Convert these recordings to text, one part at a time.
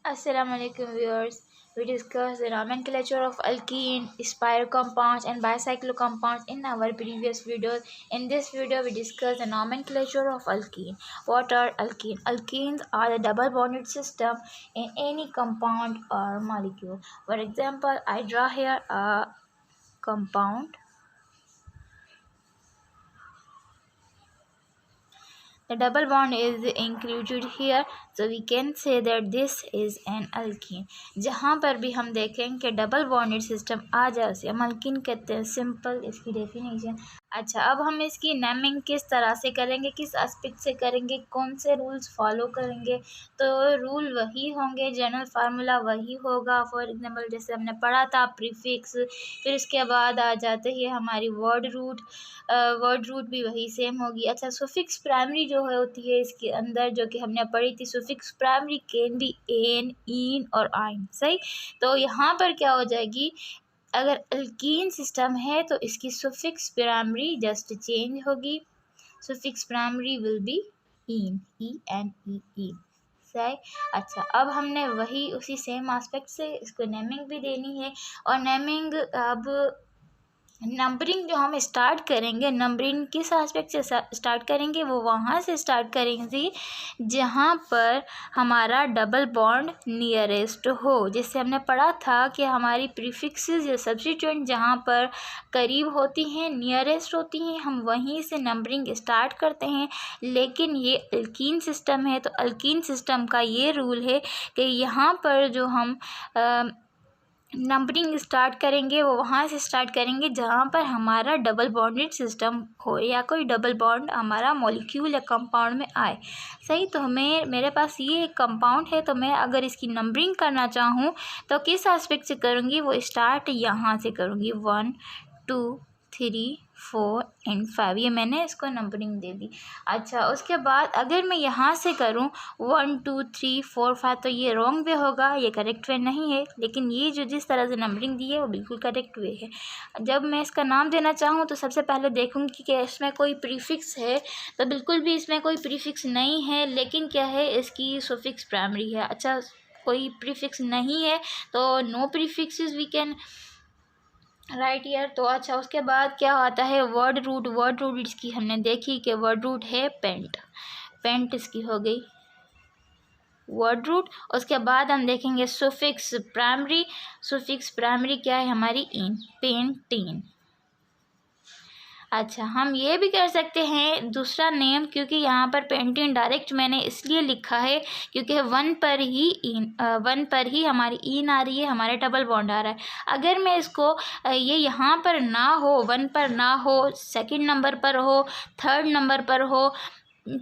Assalamu alaikum viewers. We discussed the nomenclature of alkene, spiro compounds and bicyclo compounds in our previous videos. In this video we discuss the nomenclature of alkene. What are alkene? Alkenes are the double bonded system in any compound or molecule. For example, I draw here a compound. The double bond is included here, so we can say that this is an alkene. जहाँ पर भी हम देखें कि double bonded system आ जाए उसे हम alkyne कहते हैं। सिंपल इसकी डेफिनेशन। अच्छा, अब हम इसकी नेमिंग किस तरह से करेंगे, किस एस्पेक्ट से करेंगे, कौन से रूल्स फॉलो करेंगे। तो रूल वही होंगे, जनरल फार्मूला वही होगा। फॉर एग्जांपल जैसे हमने पढ़ा था प्रीफिक्स, फिर उसके बाद आ जाते हैं हमारी वर्ड रूट भी वही सेम होगी। अच्छा, सुफिक्स प्राइमरी जो होती है इसके अंदर, जो कि हमने पढ़ी थी, सुफिक्स प्राइमरी कैन बी एन, इन और आइन। सही। तो यहाँ पर क्या हो जाएगी, अगर अल्कीन सिस्टम है तो इसकी सुफिक्स प्राइमरी जस्ट चेंज होगी। Suffix primary will be ene, E N E. सही। अच्छा, अब हमने वही उसी सेम एस्पेक्ट से इसको नेमिंग भी देनी है। और नेमिंग, अब नंबरिंग जो हम स्टार्ट करेंगे, नंबरिंग किस एस्पेक्ट से स्टार्ट करेंगे, वो वहाँ से स्टार्ट करेंगे जहाँ पर हमारा डबल बॉन्ड नियरेस्ट हो। जैसे हमने पढ़ा था कि हमारी प्रीफिक्सेस या सब्स्टिट्यूएंट जहाँ पर करीब होती हैं, नियरेस्ट होती हैं, हम वहीं से नंबरिंग स्टार्ट करते हैं। लेकिन ये अल्कीन सिस्टम है, तो अल्कीन सिस्टम का ये रूल है कि यहाँ पर जो हम नंबरिंग स्टार्ट करेंगे वो वहाँ से स्टार्ट करेंगे जहाँ पर हमारा डबल बॉन्डेड सिस्टम हो या कोई डबल बॉन्ड हमारा मॉलिक्यूल या कंपाउंड में आए। सही। तो मेरे पास ये एक कंपाउंड है, तो मैं अगर इसकी नंबरिंग करना चाहूँ तो किस एस्पेक्ट से करूँगी, वो स्टार्ट यहाँ से करूँगी। 1 2 3 4 एंड 5, ये मैंने इसको नंबरिंग दे दी। अच्छा, उसके बाद अगर मैं यहाँ से करूँ 1 2 3 4 5, तो ये रॉन्ग वे होगा, ये करेक्ट वे नहीं है। लेकिन ये जो जिस तरह से नंबरिंग दी है वो बिल्कुल करेक्ट वे है। जब मैं इसका नाम देना चाहूँ तो सबसे पहले देखूँगी कि इसमें कोई प्रीफिक्स है, तो बिल्कुल भी इसमें कोई प्रीफिक्स नहीं है। लेकिन क्या है, इसकी सुफिक्स प्राइमरी है। अच्छा, कोई प्रीफिक्स नहीं है तो no prefixes we can write here. तो अच्छा, उसके बाद क्या आता है, वर्ड रूट इसकी हमने देखी कि वर्ड रूट है पेंट इसकी हो गई वर्ड रूट। उसके बाद हम देखेंगे सुफिक्स प्राइमरी क्या है हमारी, इन, पेंटीन। अच्छा, हम ये भी कर सकते हैं दूसरा नेम, क्योंकि यहाँ पर पेंटीन डायरेक्ट मैंने इसलिए लिखा है क्योंकि वन पर ही हमारी इन आ रही है, हमारे डबल बॉन्ड आ रहा है। अगर मैं इसको ये यहाँ पर ना हो, वन पर ना हो, सेकंड नंबर पर हो, थर्ड नंबर पर हो,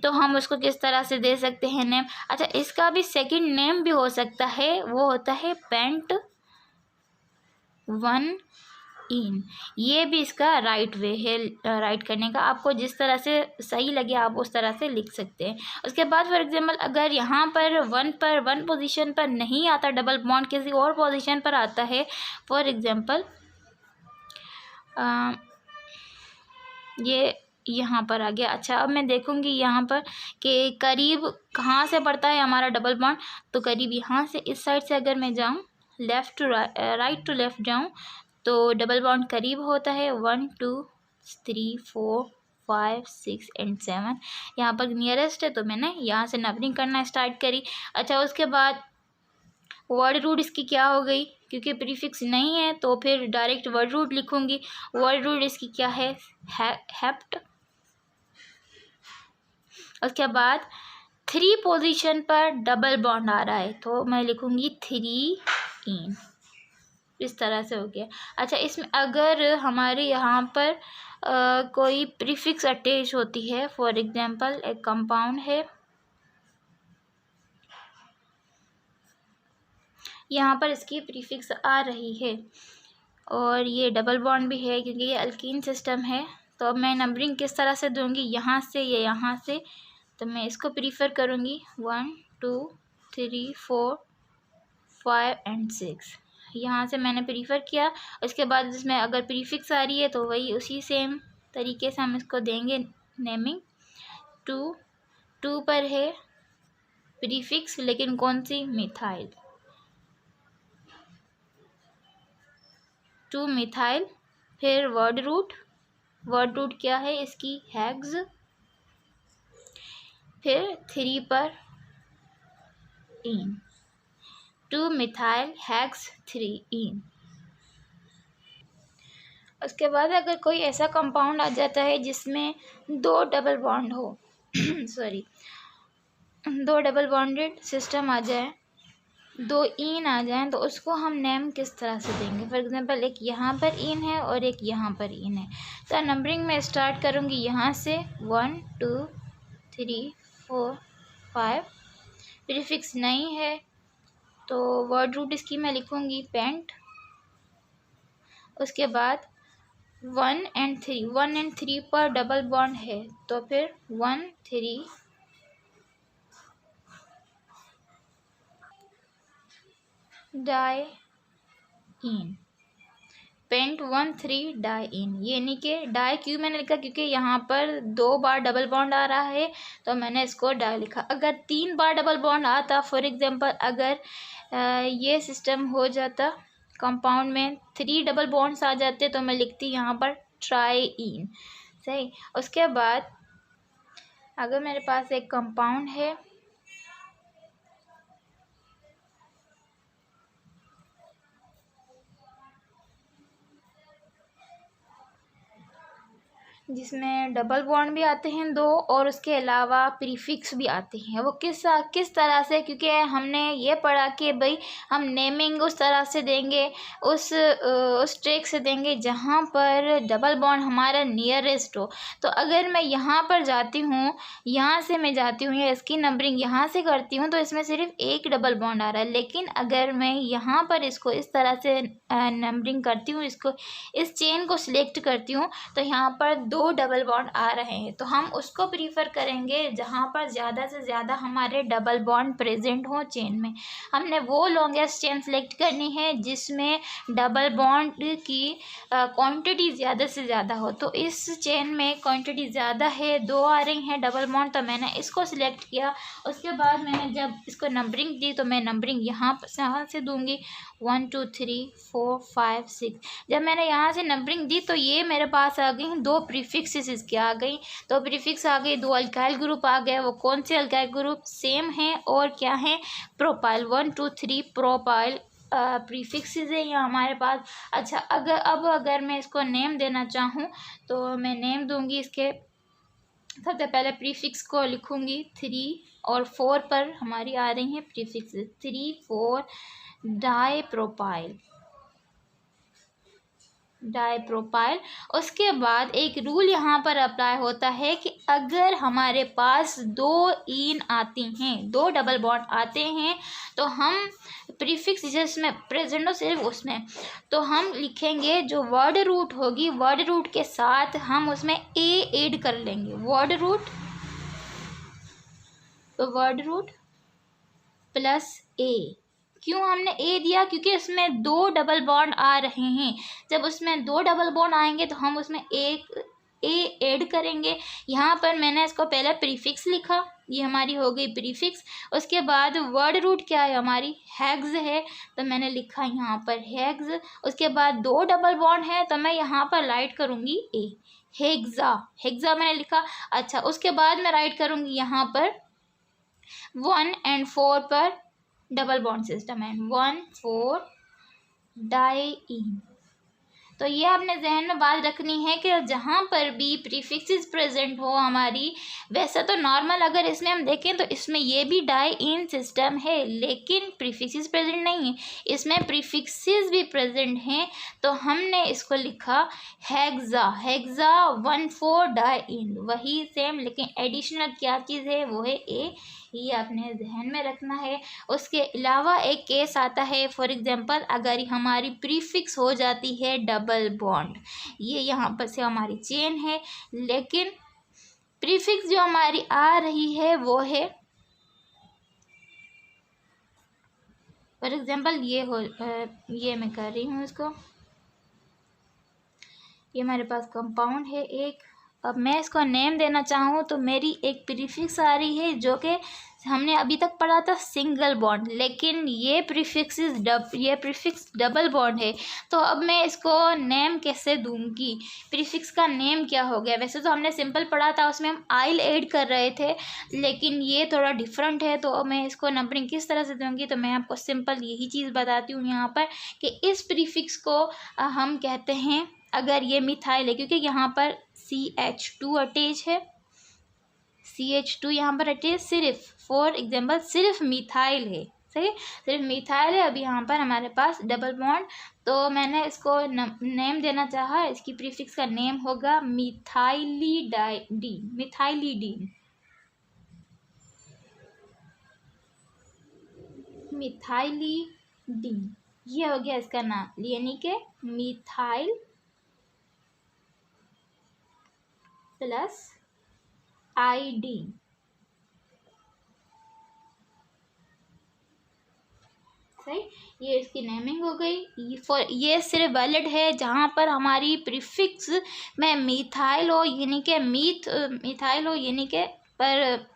तो हम उसको किस तरह से दे सकते हैं नेम। अच्छा, इसका भी सेकंड नेम भी हो सकता है, वो होता है पेंट वन इन। ये भी इसका राइट वे है राइट करने का। आपको जिस तरह से सही लगे आप उस तरह से लिख सकते हैं। उसके बाद फॉर एग्जांपल अगर यहाँ पर वन पोजीशन पर नहीं आता डबल बॉन्ड, किसी और पोजीशन पर आता है, फॉर एग्जांपल ये यहाँ पर आ गया। अच्छा, अब मैं देखूँगी यहाँ पर कि करीब कहाँ से पड़ता है हमारा डबल बॉन्ड। तो करीब यहाँ से, इस साइड से अगर मैं जाऊँ, राइट टू लेफ़्ट जाऊँ, तो डबल बॉन्ड करीब होता है 1 2 3 4 5 6 एंड 7। यहाँ पर नियरेस्ट है तो मैंने यहाँ से नंबरिंग करना स्टार्ट करी। अच्छा, उसके बाद वर्ड रूट इसकी क्या हो गई, क्योंकि प्रीफिक्स नहीं है तो फिर डायरेक्ट वर्ड रूट लिखूँगी। वर्ड रूट इसकी क्या है, हेप्ट। उसके बाद 3 पोजीशन पर डबल बॉन्ड आ रहा है तो मैं लिखूँगी 3 इन। इस तरह से हो गया। अच्छा, इसमें अगर हमारे यहाँ पर कोई प्रीफिक्स अटैच होती है, फॉर एग्जांपल एक कंपाउंड है, यहाँ पर इसकी प्रीफिक्स आ रही है और ये डबल बॉन्ड भी है क्योंकि ये अल्कीन सिस्टम है, तो अब मैं नंबरिंग किस तरह से दूंगी, यहाँ से या यहाँ से। तो मैं इसको प्रीफर करूँगी 1 2 3 4 5 एंड 6। यहाँ से मैंने प्रीफर किया। उसके बाद इसमें अगर प्रीफिक्स आ रही है तो वही उसी सेम तरीके से हम इसको देंगे नेमिंग। 2 पर है प्रीफिक्स, लेकिन कौन सी, मिथाइल। 2 मिथाइल, फिर वर्ड रूट क्या है इसकी, हेक्स, फिर 3 पर इन, 2 मिथाइल हेक्स 3 इन। उसके बाद अगर कोई ऐसा कंपाउंड आ जाता है जिसमें 2 डबल बॉन्ड हो सॉरी 2 डबल बॉन्डेड सिस्टम आ जाए, 2 इन आ जाएं, तो उसको हम नेम किस तरह से देंगे। फॉर एग्जांपल एक यहाँ पर इन है और एक यहाँ पर इन है, तो नंबरिंग में स्टार्ट करूँगी यहाँ से 1 2 3 4 5। प्रीफिक्स नहीं है तो वर्ड रूट इसकी मैं लिखूँगी पेंट। उसके बाद 1 एंड 3 पर डबल बॉन्ड है, तो फिर 1 3 डाई इन, पेंट 1 3 डाई इन। ये नहीं कि डाई क्यों मैंने लिखा, क्योंकि यहाँ पर 2 बार डबल बॉन्ड आ रहा है तो मैंने इसको डाई लिखा। अगर 3 बार डबल बॉन्ड आता, फॉर एग्जांपल अगर ये सिस्टम हो जाता कंपाउंड में 3 डबल बॉन्ड्स आ जाते, तो मैं लिखती यहाँ पर ट्राई इन। सही। उसके बाद अगर मेरे पास एक कंपाउंड है जिसमें डबल बॉन्ड भी आते हैं 2 और उसके अलावा प्रीफिक्स भी आते हैं, वो किस तरह से, क्योंकि हमने ये पढ़ा कि भाई हम नेमिंग उस तरह से देंगे, उस ट्रिक से देंगे जहाँ पर डबल बॉन्ड हमारा नियरेस्ट हो। तो अगर मैं यहाँ पर जाती हूँ, यहाँ से मैं जाती हूँ या इसकी नंबरिंग यहाँ से करती हूँ, तो इसमें सिर्फ एक डबल बॉन्ड आ रहा है। लेकिन अगर मैं यहाँ पर इसको इस तरह से नंबरिंग करती हूँ, इसको इस चेन को सिलेक्ट करती हूँ, तो यहाँ पर 2 डबल बॉन्ड आ रहे हैं, तो हम उसको प्रीफर करेंगे जहाँ पर ज़्यादा से ज़्यादा हमारे डबल बॉन्ड प्रेजेंट हो चेन में। हमने वो लॉन्गेस्ट चेन सेलेक्ट करनी है जिसमें डबल बॉन्ड की क्वांटिटी ज़्यादा से ज़्यादा हो। तो इस चेन में क्वांटिटी ज़्यादा है, 2 आ रही हैं डबल बॉन्ड, तो मैंने इसको सिलेक्ट किया। उसके बाद मैंने जब इसको नंबरिंग दी, तो मैं नंबरिंग यहाँ से दूंगी 1 2 3 4 5 6। जब मैंने यहाँ से नंबरिंग दी तो ये मेरे पास आ गई 2 प्रीफिक्सेस इसके आ गई, तो प्रीफिक्स आ गई, 2 अल्काइल ग्रुप आ गए। वो कौन से अल्काइल ग्रुप, सेम हैं और क्या हैं, प्रोपाइल। 1 2 3 प्रोपाइल प्रीफिक्सेस है यहाँ हमारे पास। अच्छा, अगर मैं इसको नेम देना चाहूँ तो मैं नेम दूंगी इसके। सबसे पहले प्रीफिक्स को लिखूंगी 3 और 4 पर हमारी आ रही हैं प्रीफिक्सेस 3 4 डाइप्रोपाइल। उसके बाद एक रूल यहाँ पर अप्लाई होता है कि अगर हमारे पास 2 इन आती हैं, 2 डबल बॉन्ड आते हैं, तो हम प्रीफिक्स जिसमें प्रेजेंट हो सिर्फ उसमें, तो हम लिखेंगे जो वर्ड रूट होगी, वर्ड रूट के साथ हम उसमें ए ऐड कर लेंगे। वर्ड रूट प्लस ए। क्यों हमने ए दिया, क्योंकि उसमें 2 डबल बॉन्ड आ रहे हैं। जब उसमें 2 डबल बॉन्ड आएंगे तो हम उसमें एक ए ऐड करेंगे। यहाँ पर मैंने इसको पहले प्रीफिक्स लिखा, ये हमारी हो गई प्रीफिक्स। उसके बाद वर्ड रूट क्या है हमारी, हेक्स है, तो मैंने लिखा यहाँ पर हेक्स। उसके बाद 2 डबल बॉन्ड है, तो मैं यहाँ पर राइट करूँगी ए, हेक्सा मैंने लिखा। अच्छा, उसके बाद मैं राइट करूँगी यहाँ पर 1 एंड 4 पर डबल बॉन्ड सिस्टम है, 1 4 डाई इन। तो ये आपने जहन में बात रखनी है कि जहाँ पर भी प्रीफिक्सेस प्रेजेंट हो हमारी, वैसे तो नॉर्मल अगर इसमें हम देखें तो इसमें ये भी डाई इन सिस्टम है, लेकिन प्रीफिक्सेस प्रेजेंट नहीं है, इसमें प्रीफिक्सेस भी प्रेजेंट हैं। तो हमने इसको लिखा हेक्सा 1 4 डाई इन, वही सेम, लेकिन एडिशनल क्या चीज़ है वो है ए। ये आपने ध्यान में रखना है। उसके अलावा एक केस आता है, फॉर एग्जांपल अगर हमारी प्रीफिक्स हो जाती है डबल बॉन्ड, ये यहाँ पर से हमारी चेन है, लेकिन प्रीफिक्स जो हमारी आ रही है वो है, फॉर एग्जांपल ये मैं कर रही हूँ इसको, ये हमारे पास कंपाउंड है एक। अब मैं इसको नेम देना चाहूँ तो मेरी एक प्रीफिक्स आ रही है जो कि हमने अभी तक पढ़ा था सिंगल बॉन्ड, लेकिन ये प्रीफिक्स डबल बॉन्ड है। तो अब मैं इसको नेम कैसे दूंगी, प्रीफिक्स का नेम क्या हो गया। वैसे तो हमने सिंपल पढ़ा था, उसमें हम आइल ऐड कर रहे थे, लेकिन ये थोड़ा डिफरेंट है। तो अब मैं इसको नंबरिंग किस तरह से दूंगी, तो मैं आपको सिंपल यही चीज़ बताती हूँ यहाँ पर कि इस प्रीफिक्स को हम कहते हैं, अगर ये मिथाइल है क्योंकि यहाँ पर CH2 अटैच है, CH2 यहाँ पर अटैच, सिर्फ फॉर एग्जाम्पल सिर्फ मिथाइल है, सही, सिर्फ मिथाइल है। अभी यहाँ पर हमारे पास डबल बॉन्ड, तो मैंने इसको नेम देना चाहा, इसकी प्रीफिक्स का नेम होगा मिथाइलिडीन, मिथाइलिडीन, मिथाइलिडीन, ये हो गया इसका नाम, यानी कि मिथाइल प्लस आईडीन। सही, ये इसकी नेमिंग हो गई। फॉर ये सिर्फ वैलिड है जहाँ पर हमारी प्रीफिक्स में मिथाइल हो, यानी कि मिथाइल हो, यानी कि पर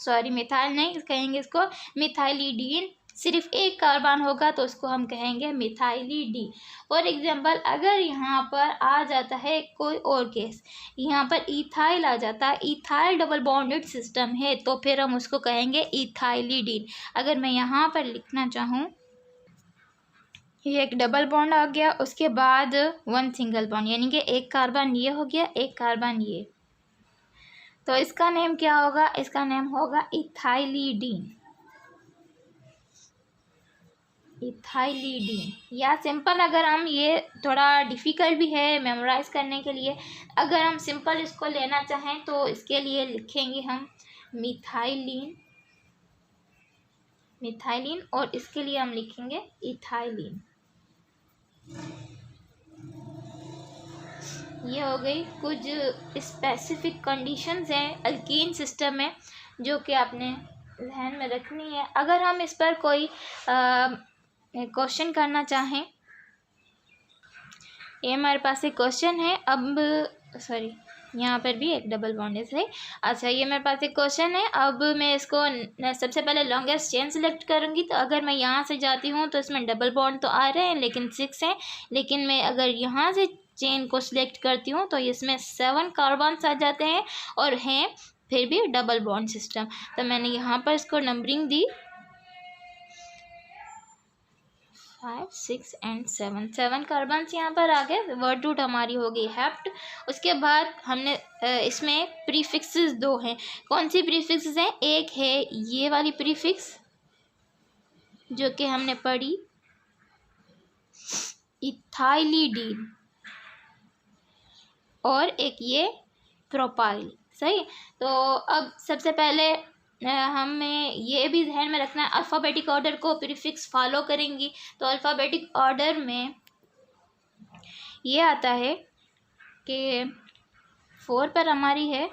सॉरी मिथाइल नहीं कहेंगे इसको, मिथाइलिडीन सिर्फ एक कार्बन होगा तो उसको हम कहेंगे मिथाइलिडीन। फॉर एग्जांपल अगर यहाँ पर आ जाता है कोई और केस, यहाँ पर इथाइल आ जाता है, इथाइल डबल बॉन्डेड सिस्टम है, तो फिर हम उसको कहेंगे इथाइलिडीन। अगर मैं यहाँ पर लिखना चाहूँ, ये एक डबल बॉन्ड आ गया, उसके बाद वन सिंगल बॉन्ड, यानी कि एक कार्बन ये हो गया, एक कार्बन ये, तो इसका नेम क्या होगा, इसका नेम होगा इथाइलिडीन, इथाइलिडीन। या सिंपल अगर हम, ये थोड़ा डिफ़िकल्ट भी है मेमोराइज करने के लिए, अगर हम सिंपल इसको लेना चाहें तो इसके लिए लिखेंगे हम मिथाइलिन, मिथाइलिन, और इसके लिए हम लिखेंगे इथाइलिन। ये हो गई कुछ स्पेसिफिक कंडीशंस हैं अल्कीन सिस्टम में जो कि आपने ध्यान में रखनी है। अगर हम इस पर कोई क्वेश्चन करना चाहें, ये हमारे पास एक क्वेश्चन है, अब सॉरी यहाँ पर भी एक डबल बॉन्ड है, सही। अच्छा, ये मेरे पास एक क्वेश्चन है, अब मैं इसको सबसे पहले लॉन्गेस्ट चेन सेलेक्ट करूँगी। तो अगर मैं यहाँ से जाती हूँ तो इसमें डबल बॉन्ड तो आ रहे हैं लेकिन 6 हैं, लेकिन मैं अगर यहाँ से चेन को सिलेक्ट करती हूँ तो इसमें 7 कार्बन्स आ जाते हैं और हैं फिर भी डबल बॉन्ड सिस्टम। तो मैंने यहाँ पर इसको नंबरिंग दी 5, 6 एंड 7 कार्बन्स यहाँ पर आ गए। वर्ड रूट हमारी हो गई हेप्ट। उसके बाद हमने इसमें प्रीफिक्सेस 2 हैं। कौन सी प्रीफिक्सेस हैं, एक है ये वाली प्रीफिक्स जो कि हमने पढ़ी इथाइलिडीन, और एक ये प्रोपाइल, सही। तो अब सबसे पहले हमें ये भी ध्यान में रखना है, अल्फ़ाबेटिक ऑर्डर को प्रीफिक्स फॉलो करेंगी। तो अल्फ़ाबेटिक ऑर्डर में ये आता है कि 4 पर हमारी है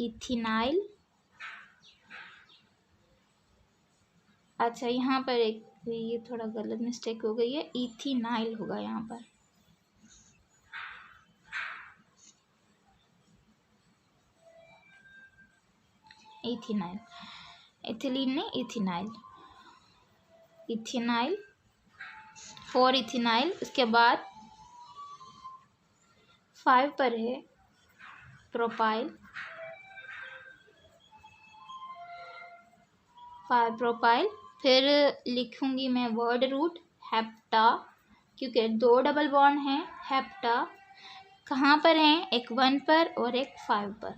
इथिनाइल। अच्छा, यहाँ पर एक ये थोड़ा गलत मिस्टेक हो गई है, इथिनाइल होगा यहाँ पर। इथिनाइल, इथिलीन नहीं, इथिनाइल, इथिनाइल 4 इथिनाइल। उसके बाद 5 पर है प्रोपाइल, 5 प्रोपाइल। फिर लिखूंगी मैं वर्ड रूट हेप्टा, क्योंकि 2 डबल बॉन्ड हैं। हेप्टा कहाँ पर हैं, एक 1 पर और एक 5 पर,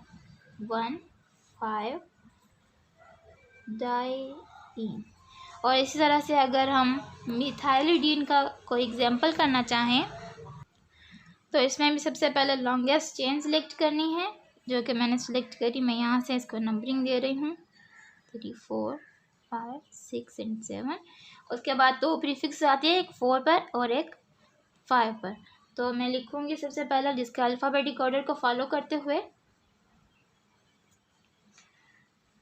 1 5 डाइईन। और इसी तरह से अगर हम मिथाइलिडीन का कोई एग्जांपल करना चाहें तो इसमें भी सबसे पहले लॉन्गेस्ट चेन सेलेक्ट करनी है, जो कि मैंने सेलेक्ट करी। मैं यहाँ से इसको नंबरिंग दे रही हूँ 3 4 5 6 एंड 7। उसके बाद 2 प्रीफिक्स आती है, एक 4 पर और एक 5 पर। तो मैं लिखूँगी सबसे पहला जिसका अल्फ़ाबेटिक ऑर्डर को फॉलो करते हुए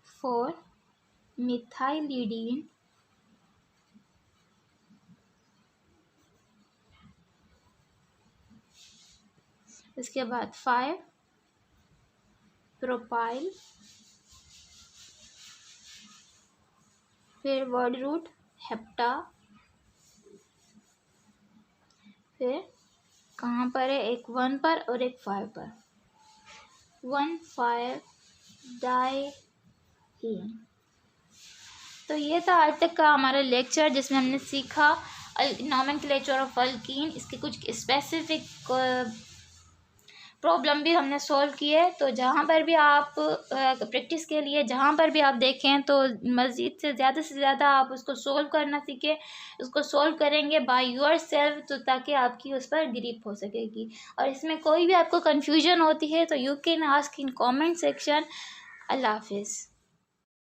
4 मिथाइलिडीन, इसके बाद 5 प्रोपाइल, फिर वर्ड रूट हेप्टा, फिर कहाँ पर है, एक 1 पर और एक 5 पर, 1,5 डाईहीन। तो ये था आज तक का हमारा लेक्चर जिसमें हमने सीखा नॉमेनक्लेचर ऑफ अल्कीन, इसके कुछ स्पेसिफिक प्रॉब्लम भी हमने सॉल्व किए। तो जहाँ पर भी आप प्रैक्टिस के लिए जहाँ पर भी आप देखें तो मज़ीद से ज़्यादा आप उसको सॉल्व करना सीखें, उसको सॉल्व करेंगे बाय योर सेल्फ, तो ताकि आपकी उस पर ग्रिप हो सकेगी। और इसमें कोई भी आपको कन्फ्यूजन होती है तो you can ask in comment section. अल्लाह हाफिज़।